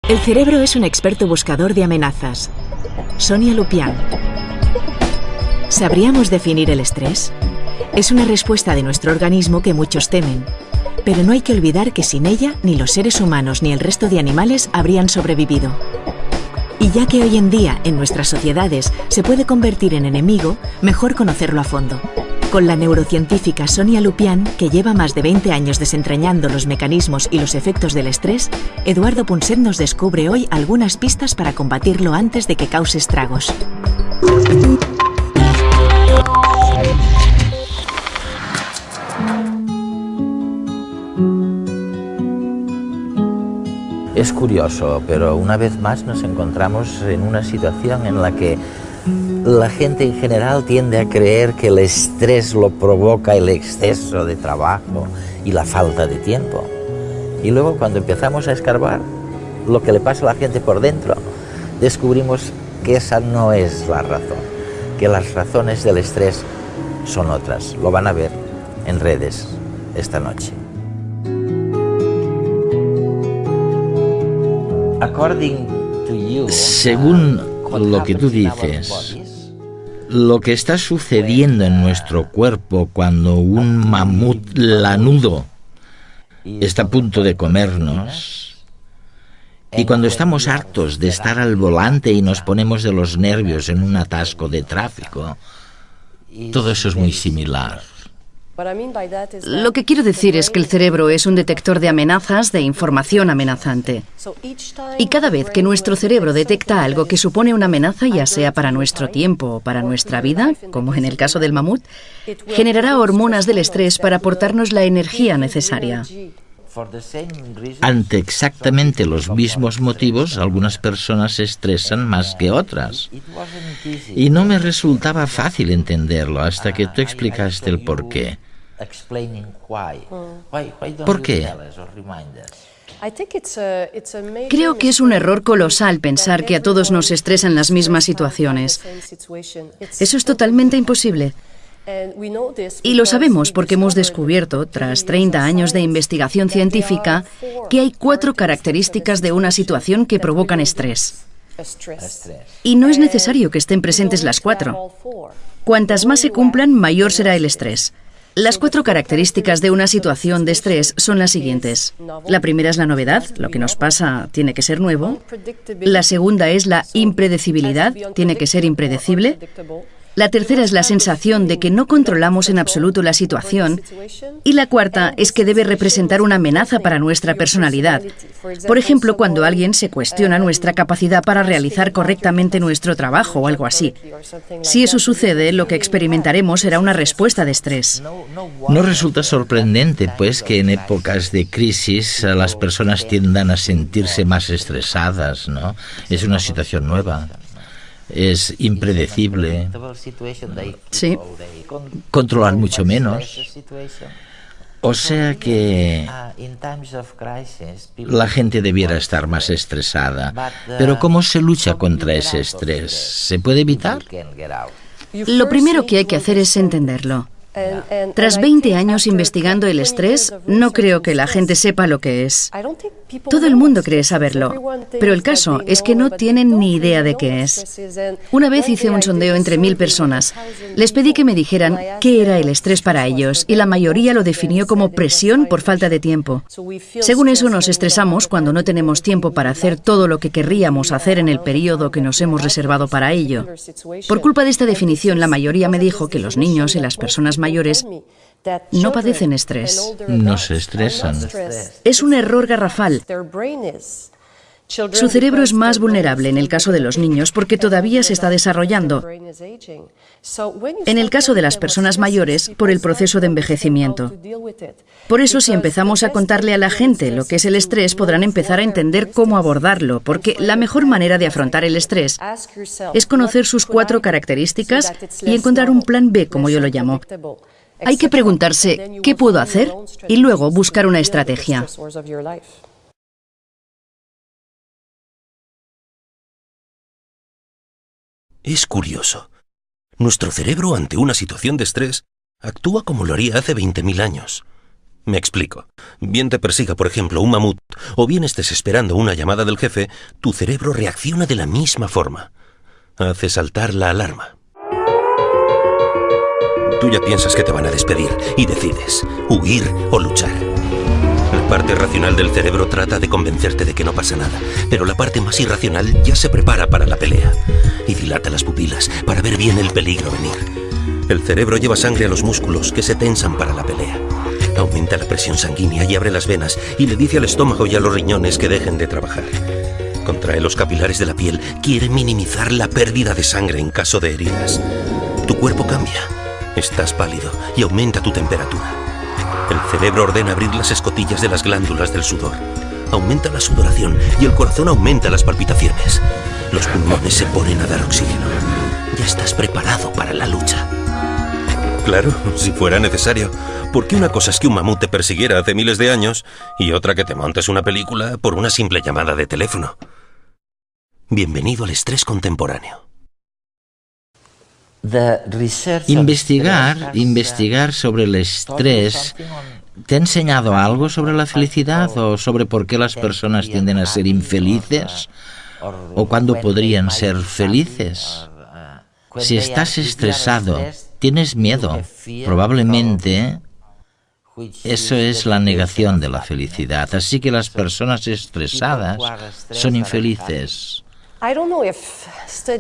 El cerebro es un experto buscador de amenazas. Sonia Lupián. ¿Sabríamos definir el estrés? Es una respuesta de nuestro organismo que muchos temen. Pero no hay que olvidar que sin ella, ni los seres humanos ni el resto de animales habrían sobrevivido. Y ya que hoy en día, en nuestras sociedades, se puede convertir en enemigo, mejor conocerlo a fondo. Con la neurocientífica Sonia Lupián, que lleva más de 20 años desentrañando los mecanismos y los efectos del estrés, Eduardo Punset nos descubre hoy algunas pistas para combatirlo antes de que cause estragos. Es curioso, pero una vez más nos encontramos en una situación en la que la gente en general tiende a creer que el estrés lo provoca el exceso de trabajo y la falta de tiempo. Y luego cuando empezamos a escarbar lo que le pasa a la gente por dentro, descubrimos que esa no es la razón, que las razones del estrés son otras. Lo van a ver en redes esta noche. Según lo que tú dices, lo que está sucediendo en nuestro cuerpo cuando un mamut lanudo está a punto de comernos, y cuando estamos hartos de estar al volante y nos ponemos de los nervios en un atasco de tráfico, todo eso es muy similar. Lo que quiero decir es que el cerebro es un detector de amenazas, de información amenazante. Y cada vez que nuestro cerebro detecta algo que supone una amenaza, ya sea para nuestro tiempo o para nuestra vida, como en el caso del mamut, generará hormonas del estrés para aportarnos la energía necesaria. Ante exactamente los mismos motivos, algunas personas se estresan más que otras. Y no me resultaba fácil entenderlo hasta que tú explicaste el porqué. ¿Por qué? Creo que es un error colosal pensar que a todos nos estresan las mismas situaciones. Eso es totalmente imposible. Y lo sabemos porque hemos descubierto, tras 30 años de investigación científica, que hay 4 características de una situación que provocan estrés. Y no es necesario que estén presentes las 4. Cuantas más se cumplan, mayor será el estrés. Las 4 características de una situación de estrés son las siguientes. La primera es la novedad, lo que nos pasa tiene que ser nuevo. La segunda es la impredecibilidad, tiene que ser impredecible. La tercera es la sensación de que no controlamos en absoluto la situación. Y la cuarta es que debe representar una amenaza para nuestra personalidad. Por ejemplo, cuando alguien se cuestiona nuestra capacidad para realizar correctamente nuestro trabajo o algo así. Si eso sucede, lo que experimentaremos será una respuesta de estrés. No resulta sorprendente, pues, que en épocas de crisis las personas tiendan a sentirse más estresadas, ¿no? Es una situación nueva. Es impredecible. Sí. Controlan mucho menos. O sea que la gente debiera estar más estresada. Pero ¿cómo se lucha contra ese estrés? ¿Se puede evitar? Lo primero que hay que hacer es entenderlo. Tras 20 años investigando el estrés, no creo que la gente sepa lo que es. Todo el mundo cree saberlo, pero el caso es que no tienen ni idea de qué es. Una vez hice un sondeo entre 1000 personas. Les pedí que me dijeran qué era el estrés para ellos, y la mayoría lo definió como presión por falta de tiempo. Según eso, nos estresamos cuando no tenemos tiempo para hacer todo lo que querríamos hacer en el periodo que nos hemos reservado para ello. Por culpa de esta definición, la mayoría me dijo que los niños y las personas mayores no padecen estrés. No se estresan. Es un error garrafal. Su cerebro es más vulnerable en el caso de los niños porque todavía se está desarrollando. En el caso de las personas mayores, por el proceso de envejecimiento. Por eso, si empezamos a contarle a la gente lo que es el estrés, podrán empezar a entender cómo abordarlo, porque la mejor manera de afrontar el estrés es conocer sus 4 características y encontrar un plan B, como yo lo llamo. Hay que preguntarse, ¿qué puedo hacer? Y luego buscar una estrategia. Es curioso. Nuestro cerebro ante una situación de estrés actúa como lo haría hace 20.000 años. Me explico. Bien te persiga, por ejemplo, un mamut, o bien estés esperando una llamada del jefe, tu cerebro reacciona de la misma forma. Hace saltar la alarma. Tú ya piensas que te van a despedir y decides huir o luchar. La parte racional del cerebro trata de convencerte de que no pasa nada, pero la parte más irracional ya se prepara para la pelea y dilata las pupilas para ver bien el peligro venir. El cerebro lleva sangre a los músculos que se tensan para la pelea. Aumenta la presión sanguínea y abre las venas y le dice al estómago y a los riñones que dejen de trabajar. Contrae los capilares de la piel, quiere minimizar la pérdida de sangre en caso de heridas. Tu cuerpo cambia, estás pálido y aumenta tu temperatura. El cerebro ordena abrir las escotillas de las glándulas del sudor. Aumenta la sudoración y el corazón aumenta las palpitaciones. Los pulmones se ponen a dar oxígeno. Ya estás preparado para la lucha. Claro, si fuera necesario. Porque una cosa es que un mamut te persiguiera hace miles de años y otra que te montes una película por una simple llamada de teléfono. Bienvenido al estrés contemporáneo. Investigar sobre el estrés, ¿te ha enseñado algo sobre la felicidad o sobre por qué las personas tienden a ser infelices o cuándo podrían ser felices? Si estás estresado, tienes miedo, probablemente eso es la negación de la felicidad. Así que las personas estresadas son infelices.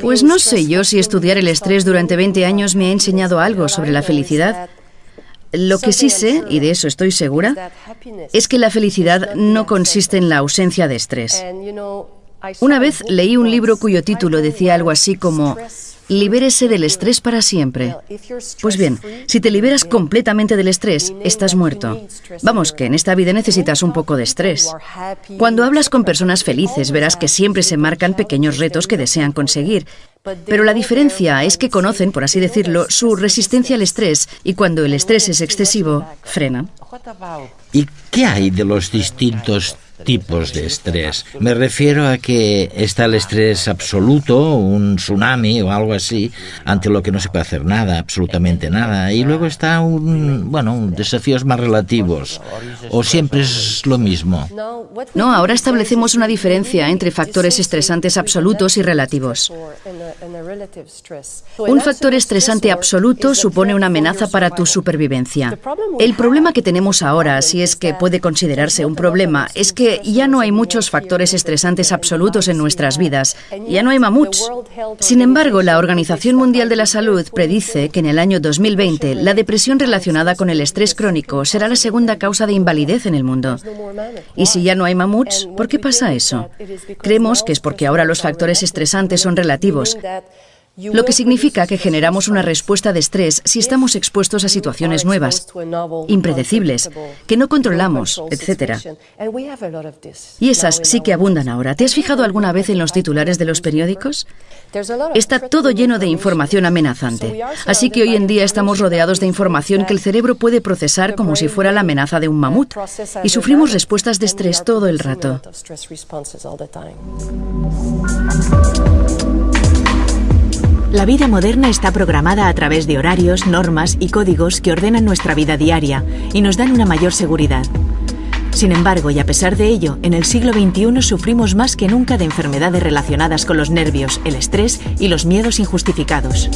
Pues no sé yo si estudiar el estrés durante 20 años me ha enseñado algo sobre la felicidad. Lo que sí sé, y de eso estoy segura, es que la felicidad no consiste en la ausencia de estrés. Una vez leí un libro cuyo título decía algo así como «Libérese del estrés para siempre». Pues bien, si te liberas completamente del estrés, estás muerto. Vamos, que en esta vida necesitas un poco de estrés. Cuando hablas con personas felices, verás que siempre se marcan pequeños retos que desean conseguir. Pero la diferencia es que conocen, por así decirlo, su resistencia al estrés y cuando el estrés es excesivo, frenan. ¿Y qué hay de los distintos tipos de estrés? Me refiero a que está el estrés absoluto, un tsunami o algo así, ante lo que no se puede hacer nada, absolutamente nada. Y luego está desafíos más relativos. ¿O siempre es lo mismo? No, ahora establecemos una diferencia entre factores estresantes absolutos y relativos. Un factor estresante absoluto supone una amenaza para tu supervivencia. El problema que tenemos ahora, si es que puede considerarse un problema, es que ya no hay muchos factores estresantes absolutos en nuestras vidas. Ya no hay mamuts. Sin embargo, la Organización Mundial de la Salud predice que en el año 2020 la depresión relacionada con el estrés crónico será la segunda causa de invalidez en el mundo. Y si ya no hay mamuts, ¿por qué pasa eso? Creemos que es porque ahora los factores estresantes son relativos, lo que significa que generamos una respuesta de estrés si estamos expuestos a situaciones nuevas, impredecibles, que no controlamos, etc. Y esas sí que abundan ahora. ¿Te has fijado alguna vez en los titulares de los periódicos? Está todo lleno de información amenazante. Así que hoy en día estamos rodeados de información que el cerebro puede procesar como si fuera la amenaza de un mamut. Y sufrimos respuestas de estrés todo el rato. La vida moderna está programada a través de horarios, normas y códigos que ordenan nuestra vida diaria y nos dan una mayor seguridad. Sin embargo, y a pesar de ello, en el siglo XXI sufrimos más que nunca de enfermedades relacionadas con los nervios, el estrés y los miedos injustificados.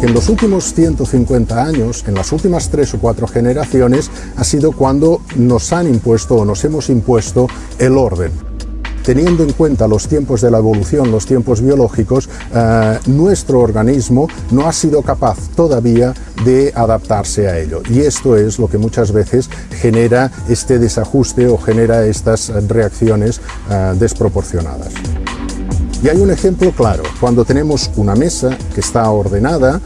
En los últimos 150 años, en las últimas 3 o 4 generaciones, ha sido cuando nos han impuesto o nos hemos impuesto el orden. Teniendo en cuenta los tiempos de la evolución, los tiempos biológicos, nuestro organismo no ha sido capaz todavía de adaptarse a ello. Y esto es lo que muchas veces genera este desajuste o genera estas reacciones desproporcionadas. Y hay un ejemplo claro, cuando tenemos una mesa que está ordenada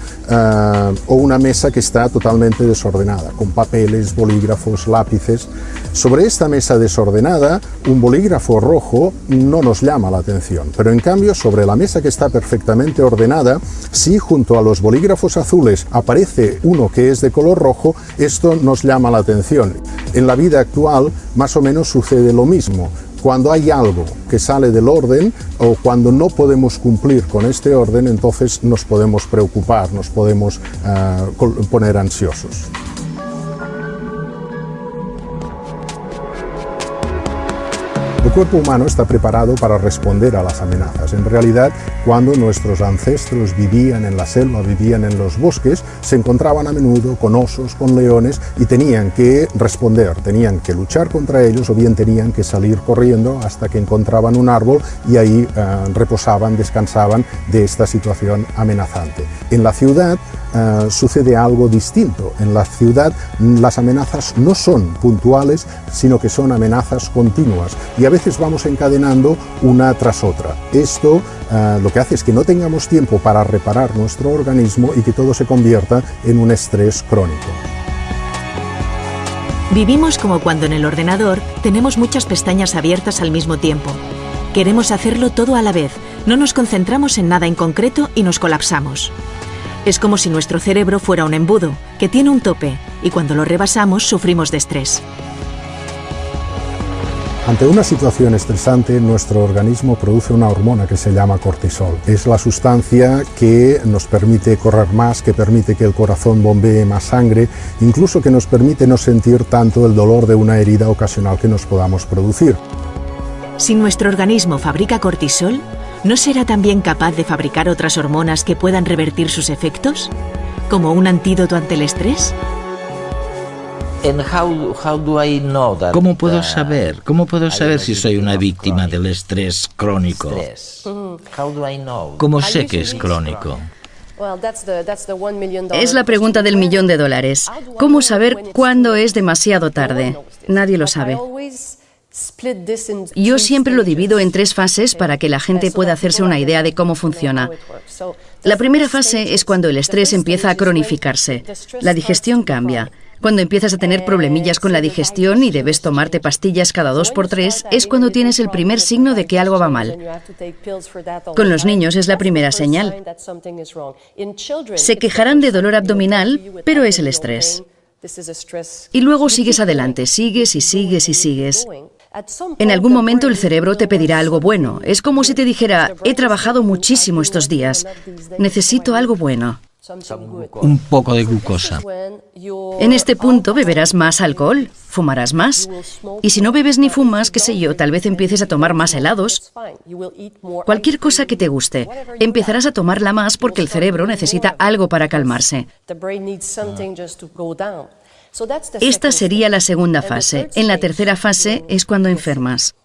o una mesa que está totalmente desordenada, con papeles, bolígrafos, lápices. Sobre esta mesa desordenada, un bolígrafo rojo no nos llama la atención, pero en cambio sobre la mesa que está perfectamente ordenada, si junto a los bolígrafos azules aparece uno que es de color rojo, esto nos llama la atención. En la vida actual más o menos sucede lo mismo. Cuando hay algo que sale del orden o cuando no podemos cumplir con este orden, entonces nos podemos preocupar, nos podemos poner ansiosos. El cuerpo humano está preparado para responder a las amenazas. En realidad, cuando nuestros ancestros vivían en la selva, vivían en los bosques, se encontraban a menudo con osos, con leones y tenían que responder, tenían que luchar contra ellos o bien tenían que salir corriendo hasta que encontraban un árbol y ahí reposaban, descansaban de esta situación amenazante. En la ciudad sucede algo distinto. En la ciudad las amenazas no son puntuales, sino que son amenazas continuas y a veces vamos encadenando una tras otra. Esto lo que hace es que no tengamos tiempo para reparar nuestro organismo y que todo se convierta en un estrés crónico. Vivimos como cuando en el ordenador tenemos muchas pestañas abiertas al mismo tiempo. Queremos hacerlo todo a la vez, no nos concentramos en nada en concreto y nos colapsamos. Es como si nuestro cerebro fuera un embudo, que tiene un tope, y cuando lo rebasamos sufrimos de estrés. Ante una situación estresante, nuestro organismo produce una hormona que se llama cortisol. Es la sustancia que nos permite correr más, que permite que el corazón bombee más sangre, incluso que nos permite no sentir tanto el dolor de una herida ocasional que nos podamos producir. Si nuestro organismo fabrica cortisol, ¿no será también capaz de fabricar otras hormonas que puedan revertir sus efectos? ¿Como un antídoto ante el estrés? ¿Cómo puedo saber? ¿Cómo puedo saber si soy una víctima del estrés crónico? ¿Cómo sé que es crónico? Es la pregunta del $1.000.000. ¿Cómo saber cuándo es demasiado tarde? Nadie lo sabe. Yo siempre lo divido en 3 fases para que la gente pueda hacerse una idea de cómo funciona. La primera fase es cuando el estrés empieza a cronificarse. La digestión cambia. Cuando empiezas a tener problemillas con la digestión y debes tomarte pastillas cada 2 por 3, es cuando tienes el primer signo de que algo va mal. Con los niños es la primera señal. Se quejarán de dolor abdominal, pero es el estrés. Y luego sigues adelante, sigues y sigues y sigues. En algún momento el cerebro te pedirá algo bueno. Es como si te dijera, he trabajado muchísimo estos días, necesito algo bueno. Un poco de glucosa. En este punto beberás más alcohol, fumarás más. Y si no bebes ni fumas, qué sé yo, tal vez empieces a tomar más helados. Cualquier cosa que te guste, empezarás a tomarla más porque el cerebro necesita algo para calmarse. Esta sería la segunda fase. En la tercera fase es cuando enfermas.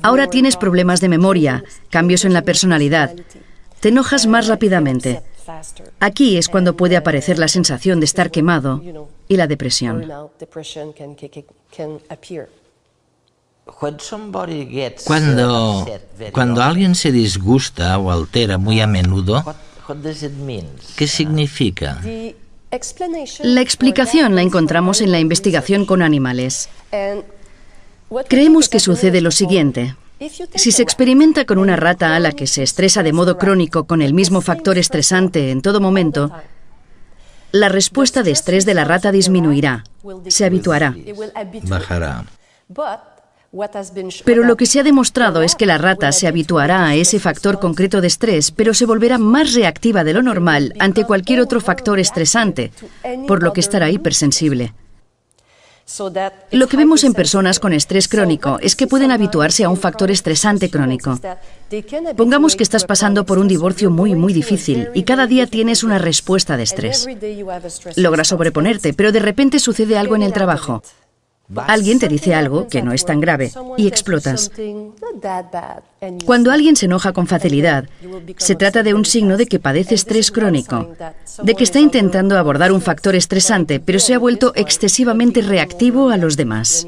Ahora tienes problemas de memoria, cambios en la personalidad. Te enojas más rápidamente. Aquí es cuando puede aparecer la sensación de estar quemado y la depresión. Cuando alguien se disgusta o altera muy a menudo, ¿qué significa? La explicación la encontramos en la investigación con animales. Creemos que sucede lo siguiente. Si se experimenta con una rata a la que se estresa de modo crónico con el mismo factor estresante en todo momento, la respuesta de estrés de la rata disminuirá, se habituará. Bajará. Pero lo que se ha demostrado es que la rata se habituará a ese factor concreto de estrés, pero se volverá más reactiva de lo normal ante cualquier otro factor estresante, por lo que estará hipersensible. Lo que vemos en personas con estrés crónico es que pueden habituarse a un factor estresante crónico. Pongamos que estás pasando por un divorcio muy difícil y cada día tienes una respuesta de estrés. Logras sobreponerte, pero de repente sucede algo en el trabajo. Alguien te dice algo que no es tan grave y explotas. Cuando alguien se enoja con facilidad, se trata de un signo de que padece estrés crónico, de que está intentando abordar un factor estresante, pero se ha vuelto excesivamente reactivo a los demás.